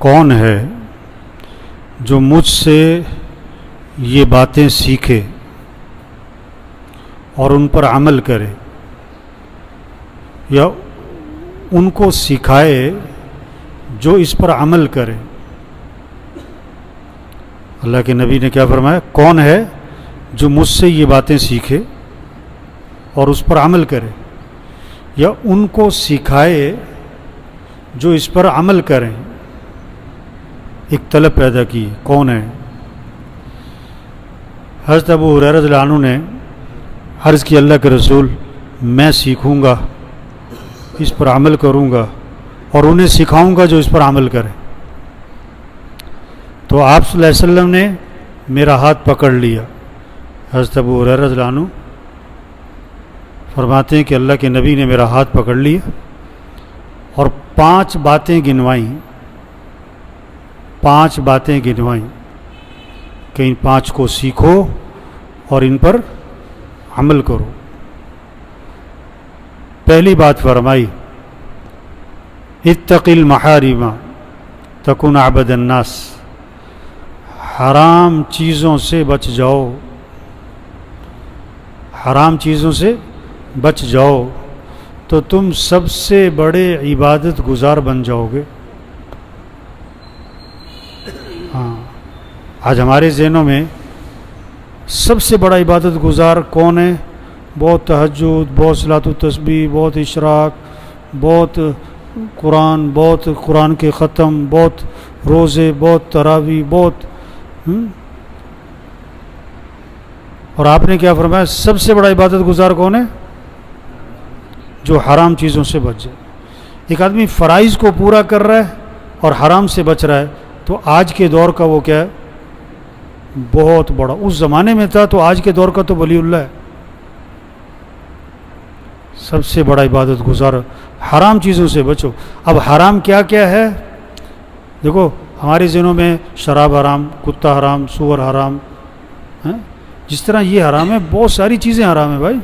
کون ہے جو مجھ سے یہ باتیں سیکھے اور ان پر عمل کرے یا ان کو سکھائے جو اس پر عمل کرے. اللہ کے نبی نے کیا فرمایا؟ کون ہے جو مجھ سے یہ باتیں سیکھے اور اس پر عمل کرے یا ان کو سکھائے جو اس پر عمل کریں. ایک طلب پیدا کی، کون ہے؟ حضرت ابو ہریرہ رضی اللہ عنہ نے عرض کی، اللہ کے رسول میں سیکھوں گا، اس پر عمل کروں گا اور انہیں سکھاؤں گا جو اس پر عمل کرے. تو آپ صلی اللہ علیہ وسلم نے میرا ہاتھ پکڑ لیا. حضرت ابو ہریرہ رضی اللہ عنہ فرماتے ہیں کہ اللہ کے نبی نے میرا ہاتھ پکڑ لیا اور 5 باتیں گنوائیں، 5 باتیں گنوائیں کہ ان 5 کو سیکھو اور ان پر عمل کرو. پہلی بات فرمائی، اتق المحارم تکن عبد الناس، حرام چیزوں سے بچ جاؤ، حرام چیزوں سے بچ جاؤ تو تم سب سے بڑے عبادت گزار بن جاؤ گے. ہاں، آج ہمارے ذہنوں میں سب سے بڑا عبادت گزار کون ہے؟ بہت تہجد، بہت صلاۃ التسبیح، بہت اشراق، بہت قرآن، بہت قرآن کے ختم، بہت روزے، بہت تراویح، بہت اور آپ نے کیا فرمایا؟ سب سے بڑا عبادت گزار کون ہے؟ جو حرام چیزوں سے بچ جائے. ایک آدمی فرائض کو پورا کر رہا ہے اور حرام سے بچ رہا ہے تو آج کے دور کا وہ کیا ہے؟ بہت بڑا. اس زمانے میں تھا تو آج کے دور کا تو ولی اللہ ہے. سب سے بڑا عبادت گزار، حرام چیزوں سے بچو. اب حرام کیا کیا ہے؟ دیکھو ہمارے ذہنوں میں شراب حرام، کتا حرام، سور حرام، جس طرح یہ حرام ہے بہت ساری چیزیں حرام ہیں بھائی.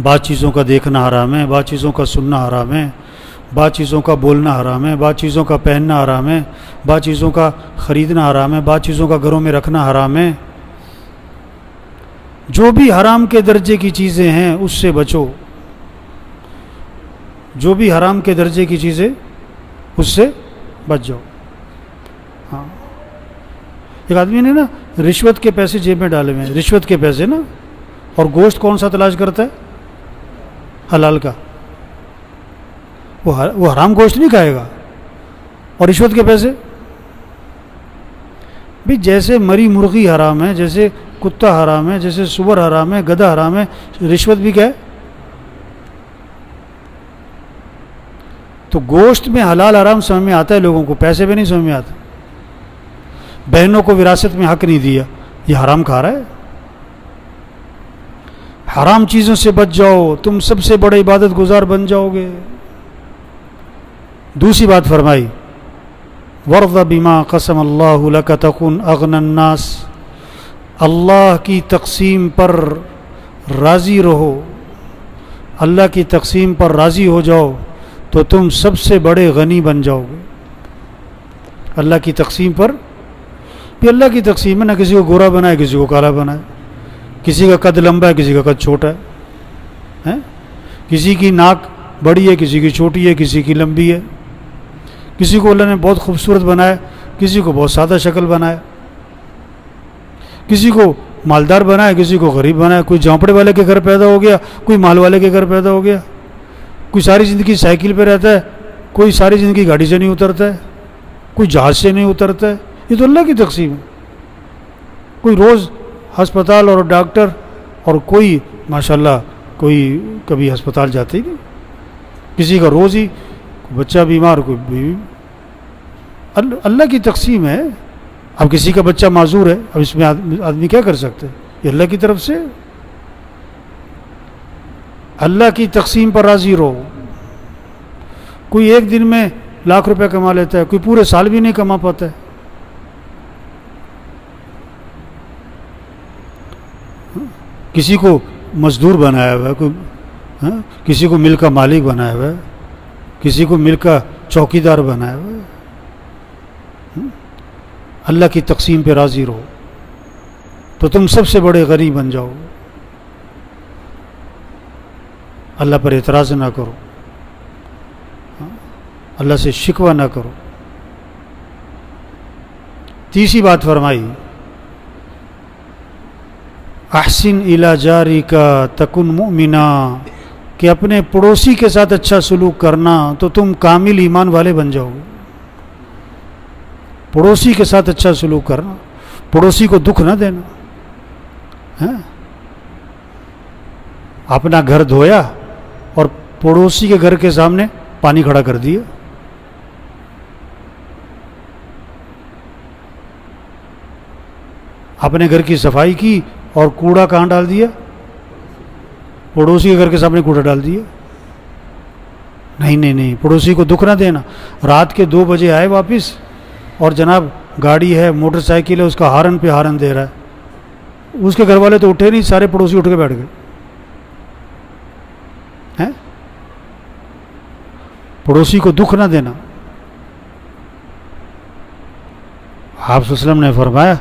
بعض چیزوں کا دیکھنا حرام ہے، بعض چیزوں کا سننا حرام ہے، بعض چیزوں کا بولنا حرام ہے، بعض چیزوں کا پہننا حرام ہے، بعض چیزوں کا خریدنا حرام ہے، بعض چیزوں کا گھروں میں رکھنا حرام ہے. جو بھی حرام کے درجے کی چیزیں ہیں اس سے بچو. جو بھی حرام کے درجے کی چیزیں اس سے بچ جاؤ. ہاں، ایک آدمی نے نا رشوت کے پیسے جیب میں ڈالے ہوئے ہیں، رشوت کے پیسے نا، اور گوشت کون سا تلاش کرتا ہے؟ حلال کا. وہ حرام گوشت نہیں کھائے گا. اور رشوت کے پیسے بھی، جیسے مری مرغی حرام ہے، جیسے کتا حرام ہے، جیسے سور حرام ہے، گدھا حرام ہے، رشوت بھی کیا ہے؟ تو گوشت میں حلال حرام سمجھ میں آتا ہے لوگوں کو، پیسے بھی نہیں سمجھ میں آتا. بہنوں کو وراثت میں حق نہیں دیا، یہ حرام کھا رہا ہے. حرام چیزوں سے بچ جاؤ، تم سب سے بڑے عبادت گزار بن جاؤ گے. دوسری بات فرمائی، وَرْضَ بِمَا قَسَمَ اللَّهُ لَكَ تَكُنْ أَغْنَى النَّاسِ، اللہ کی تقسیم پر راضی رہو، اللہ کی تقسیم پر راضی ہو جاؤ تو تم سب سے بڑے غنی بن جاؤ گے. اللہ کی تقسیم پر بھی، اللہ کی تقسیم ہے، نہ کسی کو گورا بنائے کسی کو کالا بنائے، کسی کا قد لمبا ہے کسی کا قد چھوٹا ہے، کسی کی ناک بڑی ہے کسی کی چھوٹی ہے، کسی کی لمبی ہے، کسی کو اللہ نے بہت خوبصورت بنایا، کسی کو بہت سادہ شکل بنایا، کسی کو مالدار بنایا کسی کو غریب بنایا، کوئی جھونپڑے والے کے گھر پیدا ہو گیا، کوئی مال والے کے گھر پیدا ہو گیا، کوئی ساری زندگی سائیکل پہ رہتا ہے، کوئی ساری زندگی گاڑی سے نہیں اترتا ہے، کوئی جہاز سے نہیں اترتا ہے. یہ تو اللہ کی تقسیم ہے. کوئی روز ہسپتال اور ڈاکٹر، اور کوئی ماشاءاللہ کوئی کبھی ہسپتال جاتے ہی نہیں، کسی کا روز ہی کوئی بچہ بیمار، کوئی بیوی. اللہ کی تقسیم ہے. اب کسی کا بچہ معذور ہے، اب اس میں آدمی کیا کر سکتے؟ یہ اللہ کی طرف سے. اللہ کی تقسیم پر راضی رہو. کوئی ایک دن میں لاکھ روپے کما لیتا ہے، کوئی پورے سال بھی نہیں کما پاتا ہے. کسی کو مزدور بنایا ہوا ہے، کسی کو ملک کا مالک بنایا ہوا ہے، کسی کو ملک کا چوکیدار بنایا ہوا ہے. اللہ کی تقسیم پہ راضی رہو تو تم سب سے بڑے غنی بن جاؤ. اللہ پر اعتراض نہ کرو، اللہ سے شکوہ نہ کرو. تیسری بات فرمائی احسن الی جارک تکن مؤمنا، کہ اپنے پڑوسی کے ساتھ اچھا سلوک کرنا تو تم کامل ایمان والے بن جاؤ گے. پڑوسی کے ساتھ اچھا سلوک کرنا، پڑوسی کو دکھ نہ دینا. اپنا گھر دھویا اور پڑوسی کے گھر کے سامنے پانی کھڑا کر دیا. اپنے گھر کی صفائی کی اور کوڑا کہاں ڈال دیا؟ پڑوسی کے گھر کے سامنے کوڑا ڈال دیا. نہیں، پڑوسی کو دکھ نہ دینا. رات کے 2 بجے آئے واپس اور جناب گاڑی ہے، موٹر سائیکل ہے، اس کا ہارن پہ ہارن دے رہا ہے. اس کے گھر والے تو اٹھے نہیں، سارے پڑوسی اٹھ کے بیٹھ گئے. پڑوسی کو دکھ نہ دینا. آپ صلی اللہ علیہ وسلم نے فرمایا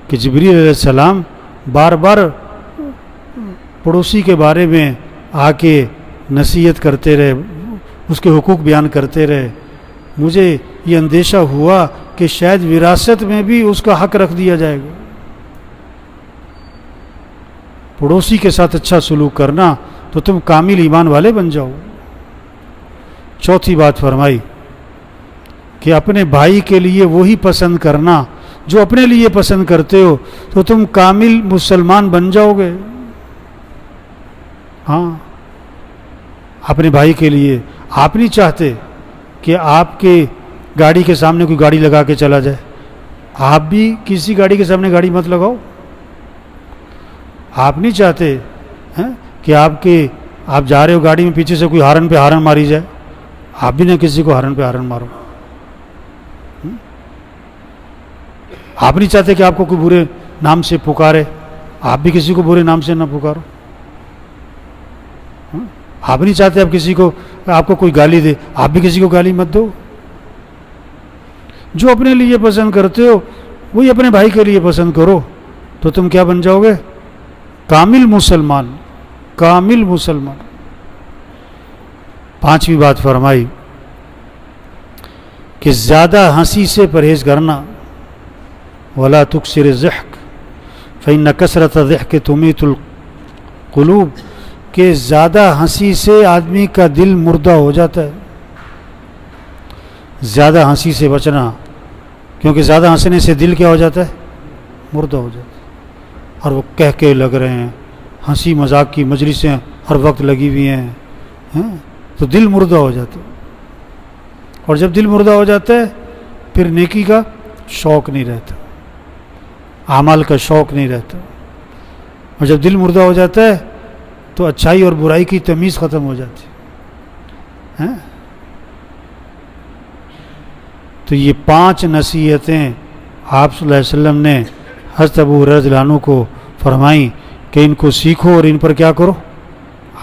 کہ جبریل علیہ السلام بار بار پڑوسی کے بارے میں آ کے نصیحت کرتے رہے، اس کے حقوق بیان کرتے رہے. مجھے یہ اندیشہ ہوا کہ شاید وراثت میں بھی اس کا حق رکھ دیا جائے گا. پڑوسی کے ساتھ اچھا سلوک کرنا تو تم کامل ایمان والے بن جاؤ. چوتھی بات فرمائی کہ اپنے بھائی کے لیے وہی پسند کرنا جو اپنے لیے پسند کرتے ہو تو تم کامل مسلمان بن جاؤ گے. ہاں، اپنے بھائی کے لیے آپ نہیں چاہتے کہ آپ کے گاڑی کے سامنے کوئی گاڑی لگا کے چلا جائے. آپ بھی کسی گاڑی کے سامنے گاڑی مت لگاؤ. آپ نہیں چاہتے کہ آپ جا رہے ہو گاڑی میں، پیچھے سے کوئی ہارن پہ ہارن ماری جائے. آپ بھی نہ کسی کو ہارن پہ ہارن مارو. آپ نہیں چاہتے کہ آپ کو کوئی برے نام سے پکارے. آپ بھی کسی کو برے نام سے نہ پکارو. آپ نہیں چاہتے آپ کو کوئی گالی دے. آپ بھی کسی کو گالی مت دو. جو اپنے لیے پسند کرتے ہو وہی اپنے بھائی کے لیے پسند کرو تو تم کیا بن جاؤ گے؟ کامل مسلمان. کامل مسلمان. پانچویں بات فرمائی کہ زیادہ ہنسی سے پرہیز کرنا. ولا تکثر الضحک فإن کثرۃ الضحک تمیت القلوب، کہ زیادہ ہنسی سے آدمی کا دل مردہ ہو جاتا ہے. زیادہ ہنسی سے بچنا، کیونکہ زیادہ ہنسنے سے دل کیا ہو جاتا ہے؟ مردہ ہو جاتا ہے. اور وہ کہہ کے لگ رہے ہیں، ہنسی مذاق کی مجلسیں ہر وقت لگی ہوئی ہیں، تو دل مردہ ہو جاتا ہے. اور جب دل مردہ ہو جاتا ہے پھر نیکی کا شوق نہیں رہتا، اعمال کا شوق نہیں رہتا. اور جب دل مردہ ہو جاتا ہے تو اچھائی اور برائی کی تمیز ختم ہو جاتی ہے. تو یہ 5 نصیحتیں آپ صلی اللہ علیہ وسلم نے حضرت ابو ہریرہ رضی اللہ عنہ کو فرمائیں کہ ان کو سیکھو اور ان پر کیا کرو؟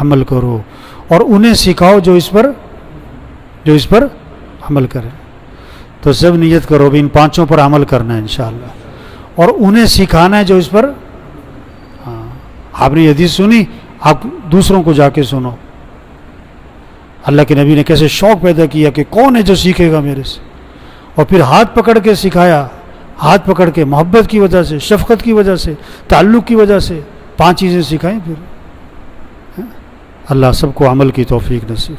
عمل کرو. اور انہیں سکھاؤ جو اس پر عمل کریں. تو سب نیت کرو بھی ان 5 پر عمل کرنا ہے انشاءاللہ، اور انہیں سکھانا ہے جو اس پر. ہاں، آپ نے حدیث سنی، آپ دوسروں کو جا کے سنو. اللہ کے نبی نے کیسے شوق پیدا کیا کہ کون ہے جو سیکھے گا میرے سے، اور پھر ہاتھ پکڑ کے سکھایا. ہاتھ پکڑ کے محبت کی وجہ سے، شفقت کی وجہ سے، تعلق کی وجہ سے 5 چیزیں سکھائیں. پھر اللہ سب کو عمل کی توفیق نصیب.